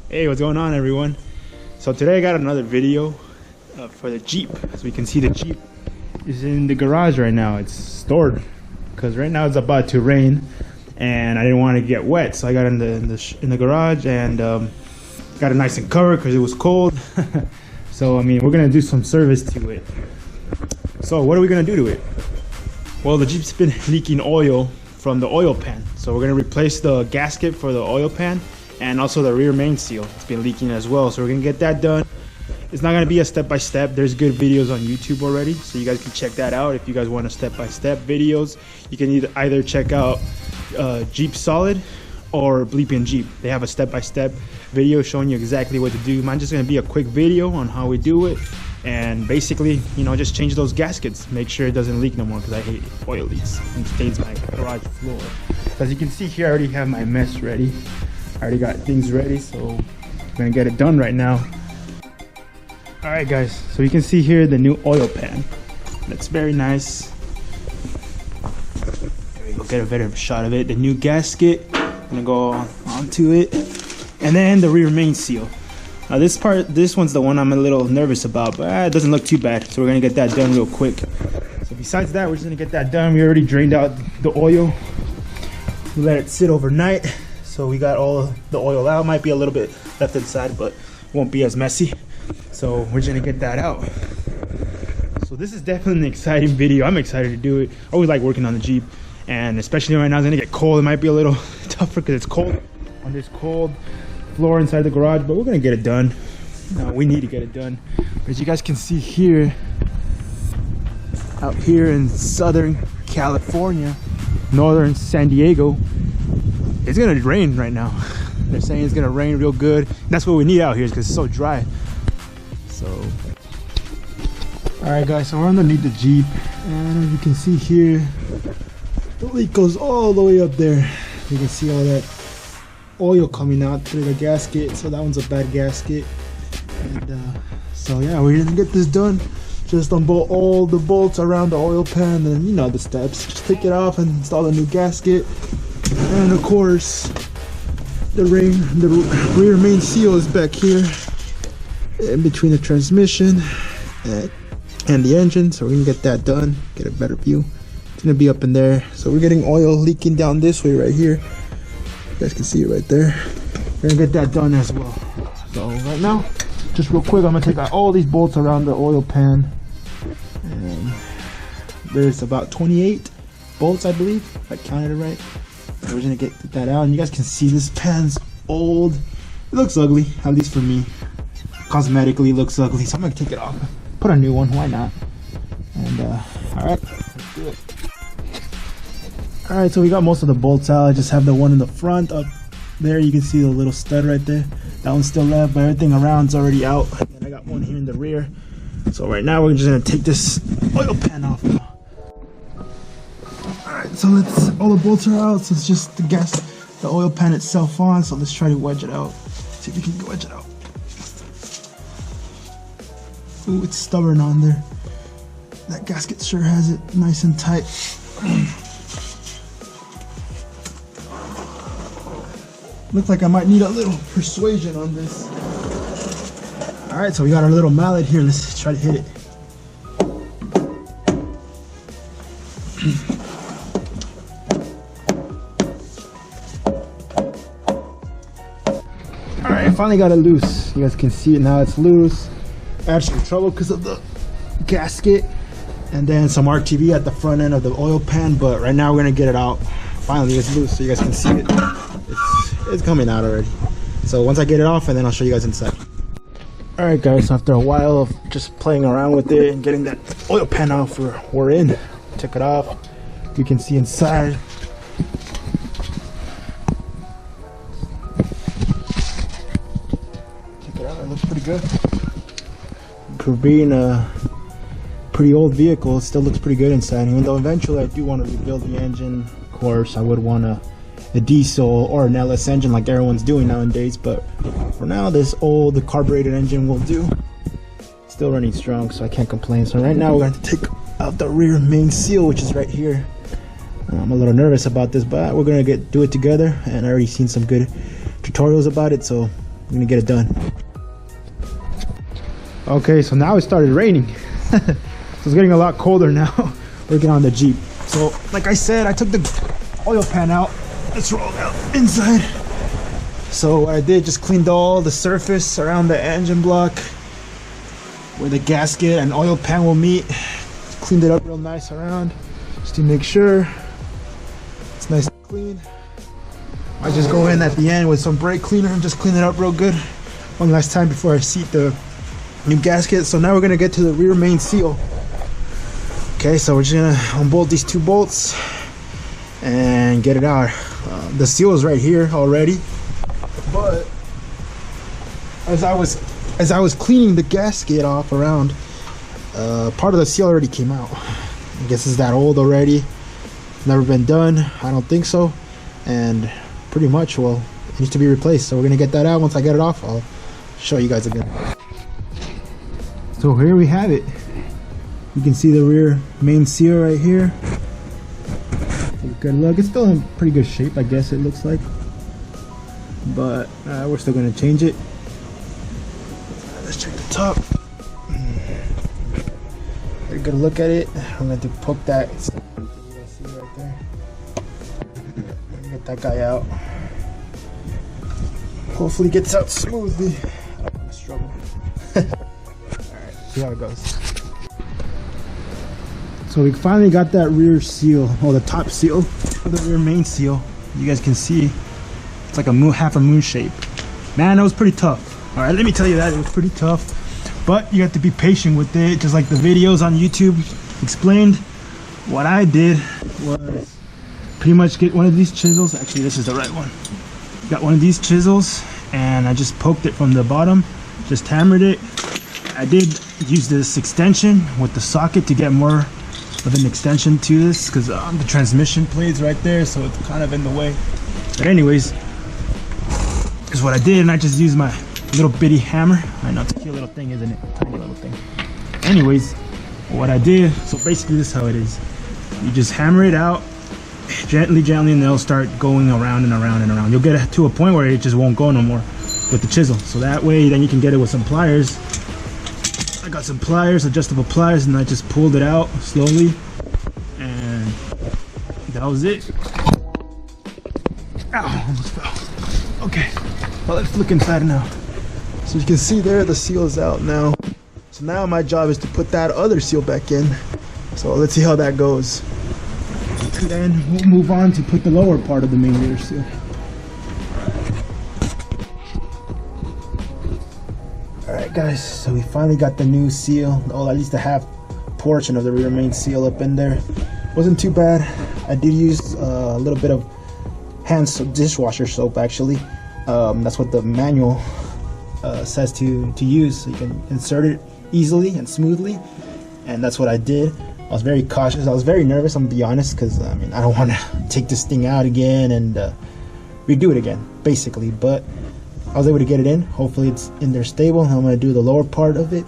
Hey, what's going on, everyone? So today I got another video for the Jeep. As we can see, the Jeep is in the garage right now. It's stored because right now it's about to rain and I didn't want to get wet, so I got in the garage and got it nice and covered because it was cold. So I mean, we're gonna do some service to it. So what are we gonna do to it? Well, the Jeep's been leaking oil from the oil pan, so we're gonna replace the gasket for the oil pan and also the rear main seal. It's been leaking as well, so we're gonna get that done. It's not gonna be a step-by-step. There's good videos on YouTube already, so you guys can check that out. If you guys want a step-by-step videos, you can either check out Jeep Solid or Bleeping Jeep. They have a step-by-step video showing you exactly what to do. Mine's just gonna be a quick video on how we do it, and basically, you know, just change those gaskets, make sure it doesn't leak no more, because I hate oil leaks. It stains my garage floor. As you can see here, I already have my mess ready. I already got things ready, so I'm gonna get it done right now. All right, guys, so you can see here the new oil pan. That's very nice. There we go, get a better shot of it. The new gasket, I'm gonna go onto it, and then the rear main seal. Now this one's the one I'm a little nervous about, but it doesn't look too bad, so we're gonna get that done real quick. So besides that, we're just gonna get that done. We already drained out the oil. We let it sit overnight, so we got all the oil out. Might be a little bit left inside, but won't be as messy. So we're just gonna get that out. So this is definitely an exciting video. I'm excited to do it. I always like working on the Jeep, and especially right now it's gonna get cold. It might be a little tougher because it's cold on this cold floor inside the garage, but we're gonna get it done. We need to get it done. As you guys can see here, out here in Southern California, northern San Diego, it's gonna rain right now. They're saying it's gonna rain real good. That's what we need out here because it's so dry. So, all right, guys, so we're underneath the Jeep, and as you can see here, the leak goes all the way up there. You can see all that oil coming out through the gasket, so that one's a bad gasket. And so yeah, we're gonna get this done. Just unbolt all the bolts around the oil pan, and you know the steps. Just take it off and install a new gasket, and of course the rear main seal is back here in between the transmission and the engine, so we can get that done, get a better view. It's gonna be up in there. So we're getting oil leaking down this way right here. You guys can see it right there. We're gonna get that done as well. So right now, just real quick, I'm gonna take out all these bolts around the oil pan, and there's about 28 bolts, I believe, if I counted it right. So we're gonna get that out, and you guys can see this pan's old. It looks ugly, at least for me. Cosmetically looks ugly, so I'm gonna take it off, put a new one, why not? And all right, let's do it. All right, so we got most of the bolts out. I just have the one in the front up there. You can see the little stud right there. That one's still left, but everything around's already out. And I got one here in the rear. So right now we're just gonna take this oil pan off now. All right, so all the bolts are out, so it's just the oil pan itself on. So let's try to wedge it out. See if we can wedge it out. Ooh, it's stubborn on there. That gasket sure has it nice and tight. Looks like I might need a little persuasion on this. All right, so we got our little mallet here. Let's try to hit it. All right, I finally got it loose. You guys can see it now, it's loose. I had some trouble because of the gasket and then some RTV at the front end of the oil pan, but right now we're gonna get it out. Finally, it's loose so you guys can see it. It's coming out already. So once I get it off, and then I'll show you guys inside. All right, guys, so after a while of just playing around with it and getting that oil pan off, we're in. Took it off. You can see inside. Check it out, it looks pretty good. For being a pretty old vehicle, it still looks pretty good inside. Even though eventually I do want to rebuild the engine. Of course, I would want a diesel or an LS engine like everyone's doing nowadays, but for now this the carbureted engine will do. Still running strong, so I can't complain. So right now we're going to take out the rear main seal, which is right here. I'm a little nervous about this, but we're gonna do it together, and I already seen some good tutorials about it, so we're gonna get it done. Okay, so now it started raining. So it's getting a lot colder now. Working on the Jeep. So like I said, I took the oil pan out. Let's roll out inside. So what I did, just cleaned all the surface around the engine block where the gasket and oil pan will meet. Cleaned it up real nice around just to make sure it's nice and clean. I just go in at the end with some brake cleaner and just clean it up real good one last time before I seat the new gasket. So now we're gonna get to the rear main seal. Okay, so we're just gonna unbolt these 2 bolts and get it out. The seal is right here already, but as I was cleaning the gasket off around, part of the seal already came out. I guess it's that old already. Never been done. I don't think so. And pretty much, well, it needs to be replaced. So we're gonna get that out. Once I get it off, I'll show you guys again. So here we have it. You can see the rear main seal right here. Take a good look. It's still in pretty good shape, I guess it looks like. But we're still gonna change it. Let's check the top. Very good look at it. I'm going to poke that. You guys see it right there. Get that guy out. Hopefully gets out smoothly. I don't want to struggle. Alright, see how it goes. So we finally got that rear seal, or the top seal of the rear main seal. You guys can see it's like a moon, half a moon shape. Man, that was pretty tough. Alright, let me tell you that, it was pretty tough. But you have to be patient with it, just like the videos on YouTube explained. What I did was pretty much get one of these chisels. Actually, this is the right one. Got one of these chisels and I just poked it from the bottom, just hammered it. I did use this extension with the socket to get more of an extension to this, because the transmission plate's right there, so it's kind of in the way. But anyways, is what I did, and I just used my little bitty hammer. I know it's a cute little thing, isn't it? Tiny little thing. Anyways, what I did, so basically this is how it is. You just hammer it out gently, and they'll start going around and around and around. You'll get to a point where it just won't go no more with the chisel. So that way, then you can get it with some pliers. I got some pliers, adjustable pliers, and I just pulled it out slowly, and that was it. Ow, almost fell. Okay, well, let's look inside now. So you can see there, the seal is out now. So now my job is to put that other seal back in. So let's see how that goes. And then we'll move on to put the lower part of the main rear seal. Alright guys, so we finally got the new seal, or at least the half portion of the rear main seal up in there. Wasn't too bad. I did use a little bit of hand soap, dishwasher soap actually. That's what the manual says to use, so you can insert it easily and smoothly, and that's what I did. I was very cautious. I was very nervous, I'm gonna be honest, because I mean, I don't want to take this thing out again and redo it again, basically. But I was able to get it in. Hopefully it's in there stable. I'm going to do the lower part of it,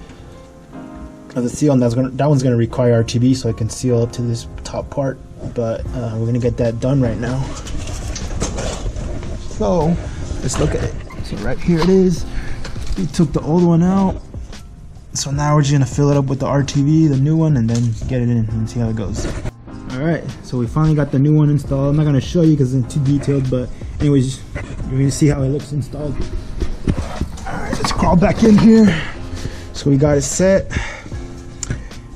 of the seal, and that one's going to require RTB so I can seal up to this top part. But we're going to get that done right now. So let's look at it. So right here it is. We took the old one out. So now we're just going to fill it up with the RTB, the new one, and then get it in and see how it goes. Alright, so we finally got the new one installed. I'm not going to show you because it's too detailed, but anyways, you're going to see how it looks installed. Alright, let's crawl back in here. So we got it set.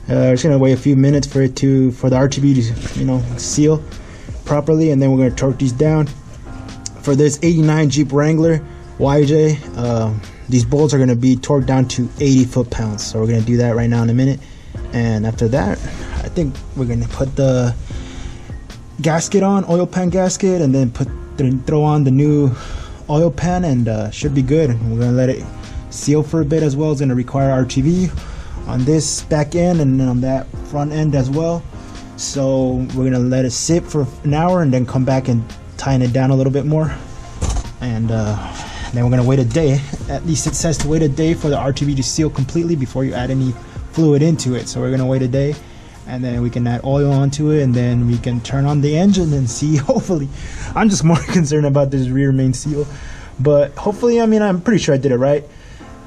We're just going to wait a few minutes for the RTB to, you know, seal properly, and then we're going to torque these down. For this 89 Jeep Wrangler YJ, these bolts are going to be torqued down to 80 foot-pounds. So we're going to do that right now in a minute. And after that, I think we're going to put the gasket on, oil pan gasket, and then throw on the new oil pan, and should be good. We're going to let it seal for a bit as well. It's going to require RTB on this back end and then on that front end as well. So we're going to let it sit for an hour and then come back and tighten it down a little bit more. And then we're going to wait a day. At least it says to wait a day for the RTB to seal completely before you add any fluid into it. So we're going to wait a day, and then we can add oil onto it, and then we can turn on the engine and see. Hopefully, I'm just more concerned about this rear main seal, but hopefully, I mean, I'm pretty sure I did it right,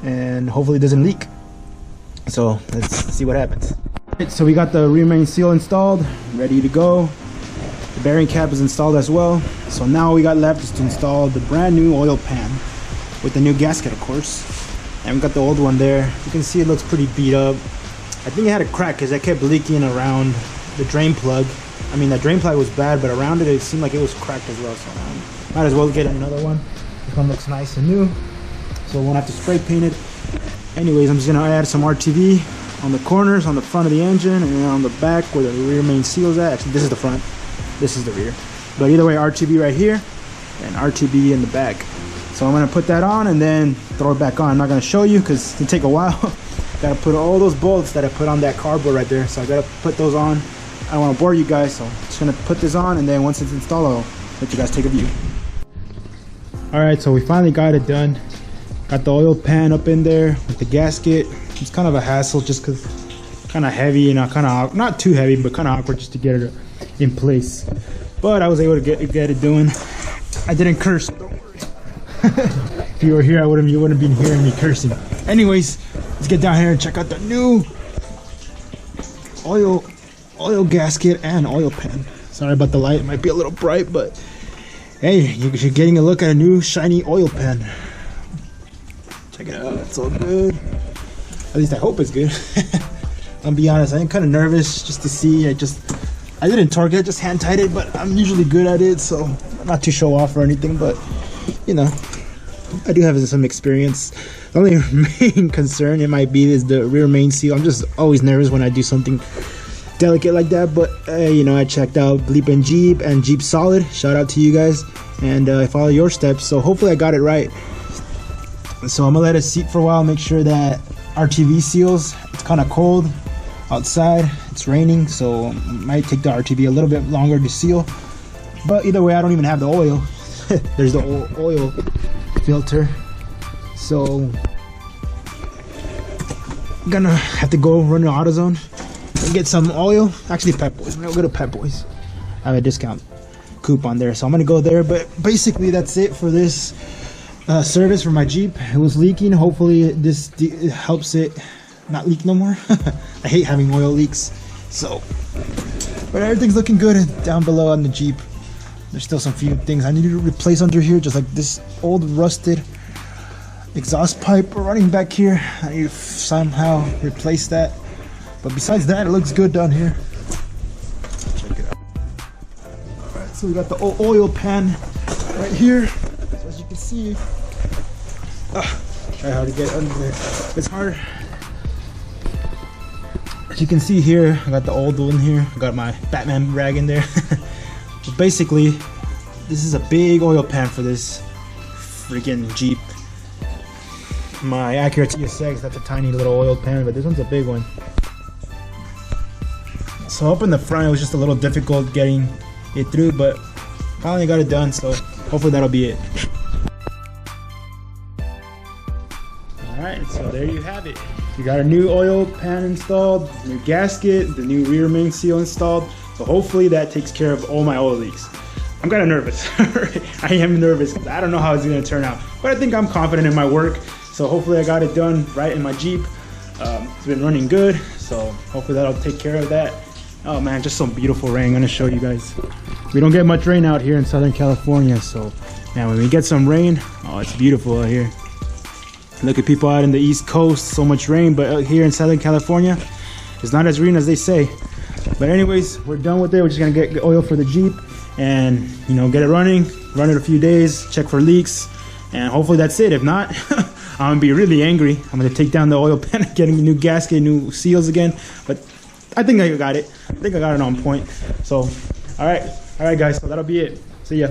and hopefully it doesn't leak. So let's see what happens. So we got the rear main seal installed, ready to go. The bearing cap is installed as well. So now all we got left is to install the brand new oil pan with the new gasket, of course. And we got the old one there. You can see it looks pretty beat up. I think it had a crack because I kept leaking around the drain plug. I mean, the drain plug was bad, but around it, it seemed like it was cracked as well. So might as well get another one. This one looks nice and new, so we won't have to spray paint it. Anyways, I'm just gonna add some RTV on the corners, on the front of the engine, and on the back where the rear main seal is at. Actually, this is the front, this is the rear. But either way, RTV right here, and RTV in the back. So I'm gonna put that on and then throw it back on. I'm not gonna show you because it'll take a while. Gotta put all those bolts that I put on that cardboard right there. So I gotta put those on. I don't wanna bore you guys, so I'm just gonna put this on, and then once it's installed, I'll let you guys take a view. All right, so we finally got it done. Got the oil pan up in there with the gasket. It's kind of a hassle just because it's kind of heavy and kind of not too heavy, but kind of awkward just to get it in place. But I was able to get it doing. I didn't curse. Don't worry. If you were here, you wouldn't been hearing me cursing. Anyways, let's get down here and check out the new oil gasket and oil pan. Sorry about the light; it might be a little bright, but hey, you're getting a look at a new shiny oil pan. Check it out, it's all good. At least I hope it's good. I'll be honest, I'm kind of nervous just to see. I didn't torque it, just hand tied it, but I'm usually good at it, so not to show off or anything, but you know, I do have some experience. The only main concern it might be is the rear main seal. I'm just always nervous when I do something delicate like that, but you know, I checked out Bleep and Jeep and Jeep Solid. Shout out to you guys, and I follow your steps, so hopefully I got it right. So I'm gonna let it seat for a while, make sure that RTV seals. It's kind of cold outside, it's raining, so it might take the RTV a little bit longer to seal, but either way, I don't even have the oil. There's the oil filter, so I'm gonna have to go run to AutoZone and get some oil. Actually, Pep Boys. We'll go to Pep Boys. I have a discount coupon there, so I'm gonna go there. But basically, that's it for this service for my Jeep. It was leaking. Hopefully, this helps it not leak no more. I hate having oil leaks. So, but everything's looking good down below on the Jeep. There's still some few things I need to replace under here, just like this old rusted exhaust pipe running back here. I need to somehow replace that. But besides that, it looks good down here. Check it out. Alright, so we got the oil pan right here. So as you can see, try hard to get under there. It's hard. As you can see here, I got the old one here. I got my Batman rag in there. But basically, this is a big oil pan for this freaking Jeep. My Acura TSX, that's a tiny little oil pan, but this one's a big one. So up in the front, it was just a little difficult getting it through, but finally got it done, so hopefully that'll be it. Alright, so there you have it. You got a new oil pan installed, new gasket, the new rear main seal installed. So hopefully that takes care of all my oil leaks. I'm kind of nervous. I am nervous because I don't know how it's going to turn out. But I think I'm confident in my work. So hopefully I got it done right in my Jeep. It's been running good. So hopefully that'll take care of that. Oh man, just some beautiful rain. I'm going to show you guys. We don't get much rain out here in Southern California. So man, when we get some rain, oh, it's beautiful out here. Look at people out in the East Coast, so much rain. But out here in Southern California, it's not as green as they say. But anyways, we're done with it. We're just gonna get oil for the Jeep and, you know, get it running, run it a few days, check for leaks, and hopefully that's it. If not, I'm gonna be really angry. I'm gonna take down the oil pan, getting a new gasket, new seals again. But I think I got it. I think I got it on point. So, all right guys, so that'll be it. See ya.